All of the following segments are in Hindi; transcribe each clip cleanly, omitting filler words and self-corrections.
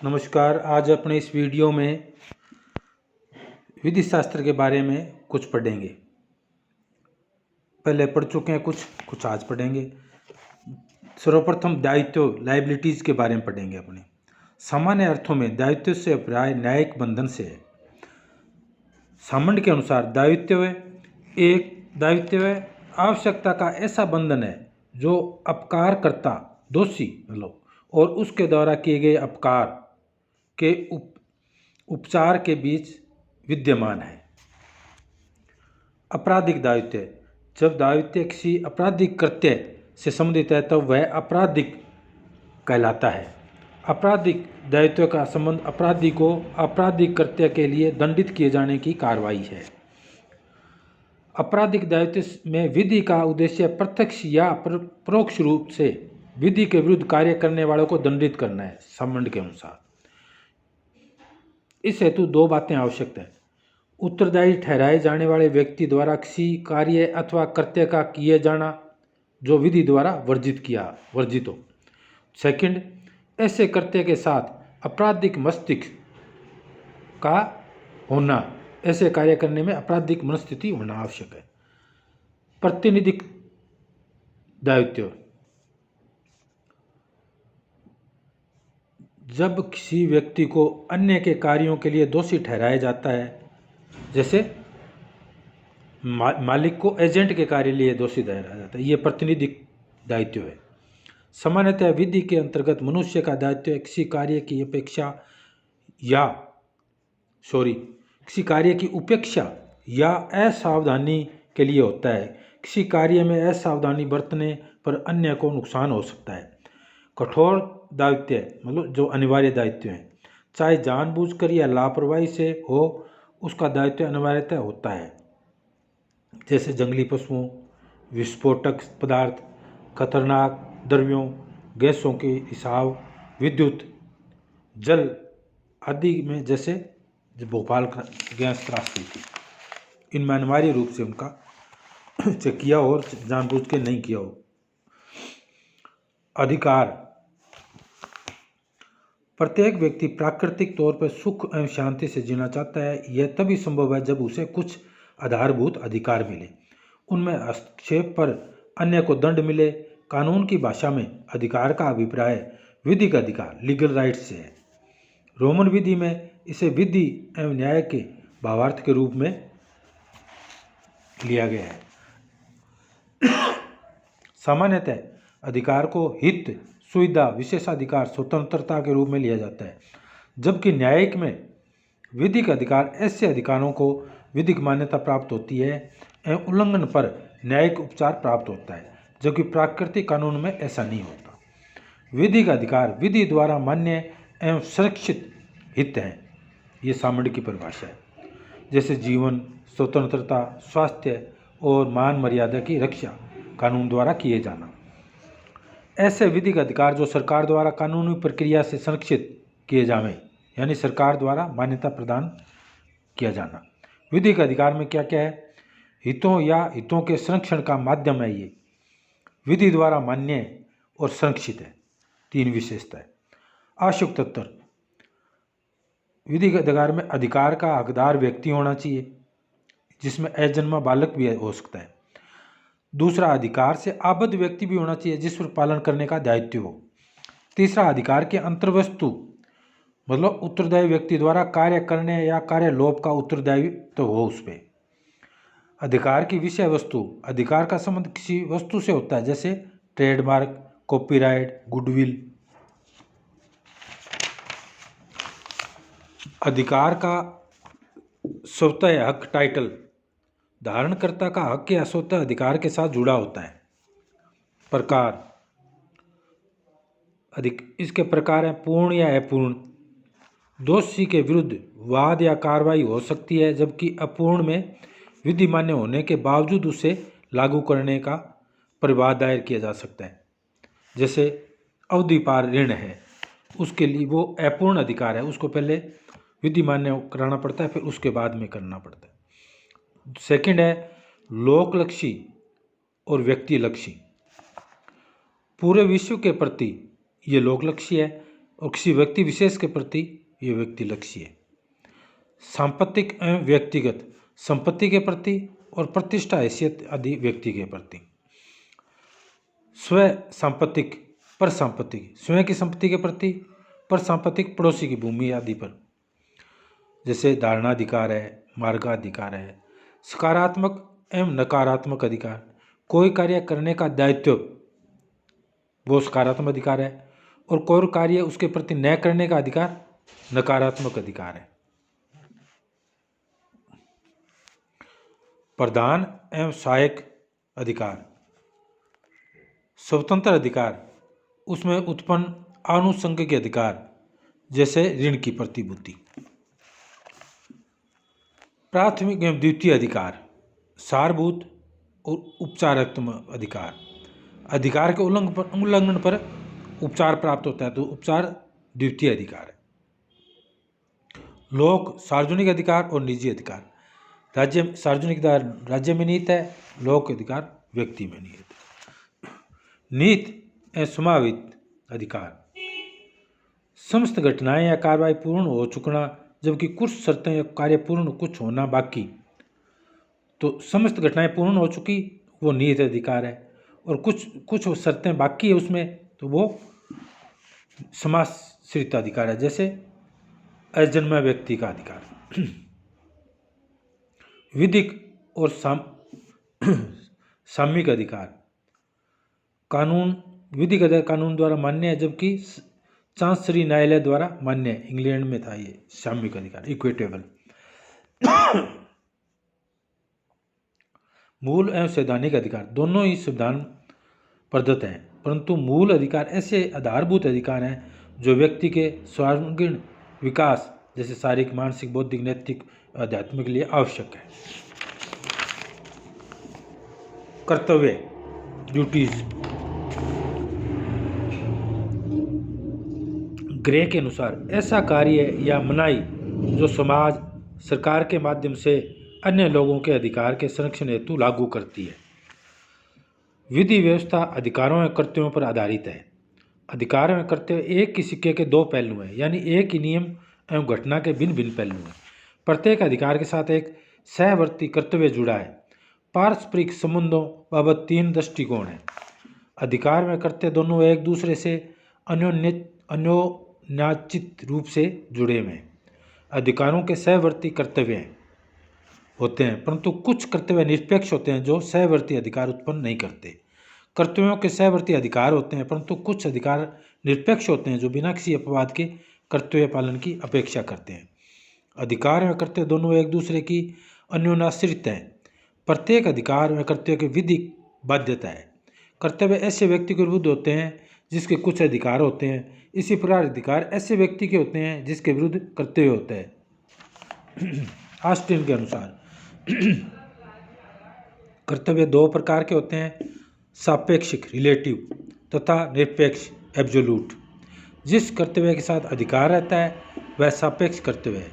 नमस्कार। आज अपने इस वीडियो में विधि शास्त्र के बारे में कुछ पढ़ेंगे। पहले पढ़ चुके हैं कुछ आज पढ़ेंगे। सर्वप्रथम दायित्व लाइबिलिटीज़ के बारे में पढ़ेंगे। अपने सामान्य अर्थों में दायित्व से अभिप्राय न्यायिक बंधन से है। सामान्य के अनुसार दायित्व आवश्यकता का ऐसा बंधन है जो अपकारकर्ता दोषी और उसके द्वारा किए गए अपकार के उपचार के बीच विद्यमान है। आपराधिक दायित्व, जब दायित्व किसी आपराधिक कृत्य से संबंधित है तब वह आपराधिक कहलाता है। आपराधिक दायित्व का संबंध अपराधी को आपराधिक कृत्य के लिए दंडित किए जाने की कार्रवाई है। आपराधिक दायित्व में विधि का उद्देश्य प्रत्यक्ष या परोक्ष रूप से विधि के विरुद्ध कार्य करने वालों को दंडित करना है। सामान्य के अनुसार इस हेतु दो बातें आवश्यक है। उत्तरदायी ठहराए जाने वाले व्यक्ति द्वारा किसी कार्य अथवा कृत्य का किए जाना जो विधि द्वारा वर्जित हो। सेकंड, ऐसे कृत्य के साथ आपराधिक मस्तिष्क का होना, ऐसे कार्य करने में आपराधिक मनस्थिति होना आवश्यक है। प्रतिनिधिक दायित्व, जब किसी व्यक्ति को अन्य के कार्यों के लिए दोषी ठहराया जाता है, जैसे मालिक को एजेंट के कार्य लिए दोषी ठहराया जाता है, ये प्रतिनिधिक दायित्व है। सामान्यतः विधि के अंतर्गत मनुष्य का दायित्व किसी कार्य की उपेक्षा या असावधानी के लिए होता है। किसी कार्य में असावधानी बरतने पर अन्य को नुकसान हो सकता है। कठोर दायित्व जो अनिवार्य दायित्व है, चाहे जानबूझकर या लापरवाही से हो, उसका दायित्व अनिवार्यतः होता है। जैसे जंगली पशुओं, विस्फोटक पदार्थ, खतरनाक द्रव्यों, गैसों के रिसाव, विद्युत, जल आदि में, जैसे भोपाल गैस त्रासदी थी, इनमें अनिवार्य रूप से उनका चेक किया हो और जानबूझ के नहीं किया हो। अधिकार, प्रत्येक व्यक्ति प्राकृतिक तौर पर सुख एवं शांति से जीना चाहता है। यह तभी संभव है जब उसे कुछ आधारभूत अधिकार मिले, उनमें हस्तक्षेप पर अन्य को दंड मिले। कानून की भाषा में अधिकार का अभिप्राय विधिक अधिकार, लीगल राइट से है। रोमन विधि में इसे विधि एवं न्याय के भावार्थ के रूप में लिया गया है। सामान्यतः अधिकार को हित, सुविधा, विशेषाधिकार, स्वतंत्रता के रूप में लिया जाता है, जबकि न्यायिक में विधिक अधिकार ऐसे अधिकारों को विधिक मान्यता प्राप्त होती है एवं उल्लंघन पर न्यायिक उपचार प्राप्त होता है, जबकि प्राकृतिक कानून में ऐसा नहीं होता। विधिक अधिकार विधि द्वारा मान्य एवं सुरक्षित हित हैं। ये सामान्य की परिभाषा है। जैसे जीवन, स्वतंत्रता, स्वास्थ्य और मान मर्यादा की रक्षा कानून द्वारा किए जाना। ऐसे विधिक अधिकार जो सरकार द्वारा कानूनी प्रक्रिया से संरक्षित किए जावें, यानी सरकार द्वारा मान्यता प्रदान किया जाना। विधिक अधिकार में क्या क्या है? हितों के संरक्षण का माध्यम है। ये विधि द्वारा मान्य और संरक्षित है। 3 विशेषता है। आवश्यक तत्व, विधिक अधिकार में अधिकार का हकदार व्यक्ति होना चाहिए, जिसमें अजन्मा बालक भी हो सकता है। दूसरा, अधिकार से आबद्ध व्यक्ति भी होना चाहिए जिस पर पालन करने का दायित्व हो। तीसरा, अधिकार के अंतर्वस्तु उत्तरदायी व्यक्ति द्वारा कार्य करने या कार्य लोप का उत्तरदायित्व हो उस पर। अधिकार की विषय वस्तु, अधिकार का संबंध किसी वस्तु से होता है, जैसे ट्रेडमार्क, कॉपीराइट, गुडविल। अधिकार का स्वतः हक, टाइटल, धारणकर्ता का हक या स्वतः अधिकार के साथ जुड़ा होता है। प्रकार, इसके प्रकार हैं पूर्ण या अपूर्ण। दोषी के विरुद्ध वाद या कार्रवाई हो सकती है, जबकि अपूर्ण में विधि मान्य होने के बावजूद उसे लागू करने का परिवाद दायर किया जा सकता है। जैसे अवधि पार ऋण है, उसके लिए वो अपूर्ण अधिकार है, उसको पहले विधि मान्य कराना पड़ता है, फिर उसके बाद में करना पड़ता है। सेकंड है लोकलक्षी और व्यक्तिलक्षी। पूरे विश्व के प्रति ये लोकलक्षी है, और किसी व्यक्ति विशेष के प्रति ये व्यक्ति लक्ष्य है। सांपत्तिक एवं व्यक्तिगत, संपत्ति के प्रति और प्रतिष्ठा हैसियत आदि व्यक्ति के प्रति। स्व सांपत्तिक, पर सांपत्तिक स्वयं की संपत्ति के प्रति, पर सांपत्तिक पड़ोसी की भूमि आदि पर, जैसे धारणाधिकार है, मार्गाधिकार है। सकारात्मक एवं नकारात्मक अधिकार, कोई कार्य करने का दायित्व वो सकारात्मक अधिकार है और कोई कार्य उसके प्रति न करने का अधिकार नकारात्मक अधिकार है। प्रधान एवं सहायक अधिकार, स्वतंत्र अधिकार, उसमें उत्पन्न आनुषंगिक अधिकार जैसे ऋण की प्रतिभूति। प्राथमिक एवं द्वितीय अधिकार, सारभूत और उपचारात्मक अधिकार, अधिकार के उल्लंघन पर उपचार प्राप्त होता है तो उपचार द्वितीय अधिकार है। लोक सार्वजनिक अधिकार और निजी अधिकार, राज्य सार्वजनिक अधिकार राज्य में निहित है, लोक अधिकार व्यक्ति में निहित है। निहित एवं समावित अधिकार, समस्त घटनाएं या कार्रवाई पूर्ण हो चुकना जबकि कुछ शर्तें या कार्य पूर्ण कुछ होना बाकी, तो समस्त घटनाएं पूर्ण हो चुकी वो निहित अधिकार है और कुछ शर्तें बाकी है उसमें तो वो समाश्रित अधिकार है, जैसे अजन्मा व्यक्ति का अधिकार। विधिक और सामयिक अधिकार, कानून विधिक अधिकार कानून द्वारा मान्य है जबकि चांसरी न्यायालय द्वारा मान्य है। इंग्लैंड में था ये सामयिक अधिकार, इक्विटेबल। मूल एवं संवैधानिक अधिकार, दोनों ही संविधान प्रदत्त हैं, परंतु मूल अधिकार ऐसे आधारभूत अधिकार हैं जो व्यक्ति के सर्वांगीण विकास जैसे शारीरिक, मानसिक, बौद्धिक, नैतिक, आध्यात्मिक के लिए आवश्यक है। कर्तव्य, ड्यूटीज, ग्रे के अनुसार ऐसा कार्य या मनाही जो समाज सरकार के माध्यम से अन्य लोगों के अधिकार के संरक्षण हेतु लागू करती है। विधि व्यवस्था अधिकारों एवं कर्तव्यों पर आधारित है। अधिकार एवं कर्तव्य एक ही सिक्के के दो पहलू हैं, यानी एक ही नियम एवं घटना के भिन्न भिन्न पहलू हैं। प्रत्येक अधिकार के साथ एक सहवर्ती कर्तव्य जुड़ा है। पारस्परिक संबंधों बाबत तीन दृष्टिकोण हैं। अधिकार एवं कर्तव्य दोनों एक दूसरे से अन्योन्याचित रूप से जुड़े हुए हैं। अधिकारों के सहवर्ती कर्तव्य होते हैं, परंतु कुछ कर्तव्य निरपेक्ष होते हैं जो सहवर्ती अधिकार उत्पन्न नहीं करते। कर्तव्यों के सहवर्ती अधिकार होते हैं, परंतु कुछ अधिकार निरपेक्ष होते हैं जो बिना किसी अपवाद के कर्तव्य पालन की अपेक्षा करते हैं। अधिकार एवं कर्तव्य दोनों एक दूसरे की अन्योन्याश्रित हैं। प्रत्येक अधिकार एवं कर्तव्य की विधिक बाध्यता है। कर्तव्य ऐसे व्यक्ति के विरुद्ध होते हैं जिसके कुछ अधिकार होते हैं, इसी प्रकार अधिकार ऐसे व्यक्ति के होते हैं जिसके विरुद्ध कर्तव्य होता है। ऑस्टिन के अनुसार कर्तव्य दो प्रकार के होते हैं, सापेक्षिक रिलेटिव तथा निरपेक्ष एब्सोल्यूट। जिस कर्तव्य के साथ अधिकार रहता है वह सापेक्ष कर्तव्य है,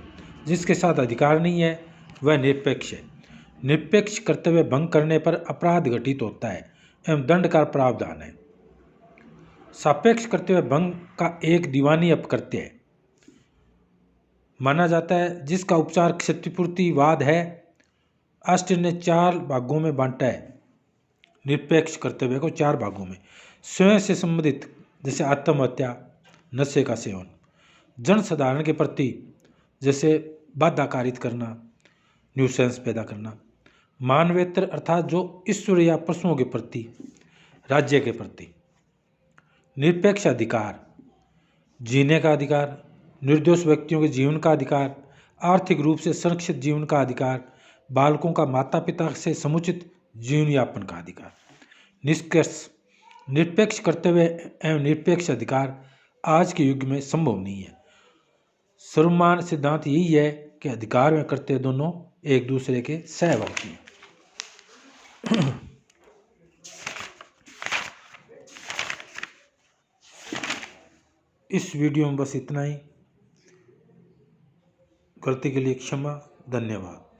जिसके साथ अधिकार नहीं है वह निरपेक्ष है। निरपेक्ष कर्तव्य भंग करने पर अपराध घटित होता है एवं दंड का प्रावधान है। सापेक्ष कर्तव्य भंग का एक दीवानी अपकृत्य है माना जाता है, जिसका उपचार क्षतिपूर्तिवाद है। ऑस्टिन ने 4 भागों में बांटा है निरपेक्ष कर्तव्य को, 4 भागों में। स्वयं से संबंधित जैसे आत्महत्या, नशे का सेवन। जनसाधारण के प्रति जैसे बाधा कारित करना, न्यूसेंस पैदा करना। मानवेतर अर्थात जो ईश्वर या पशुओं के प्रति, राज्य के प्रति। निरपेक्ष अधिकार, जीने का अधिकार, निर्दोष व्यक्तियों के जीवन का अधिकार, आर्थिक रूप से सुरक्षित जीवन का अधिकार, बालकों का माता पिता से समुचित जीवन यापन का अधिकार। निष्कर्ष, निरपेक्ष कर्तव्य एवं निरपेक्ष अधिकार आज के युग में संभव नहीं है। सर्वमान्य सिद्धांत यही है कि अधिकार एवं कर्तव्य दोनों एक दूसरे के सहवर्ती हैं। इस वीडियो में बस इतना ही। गलती के लिए क्षमा, धन्यवाद।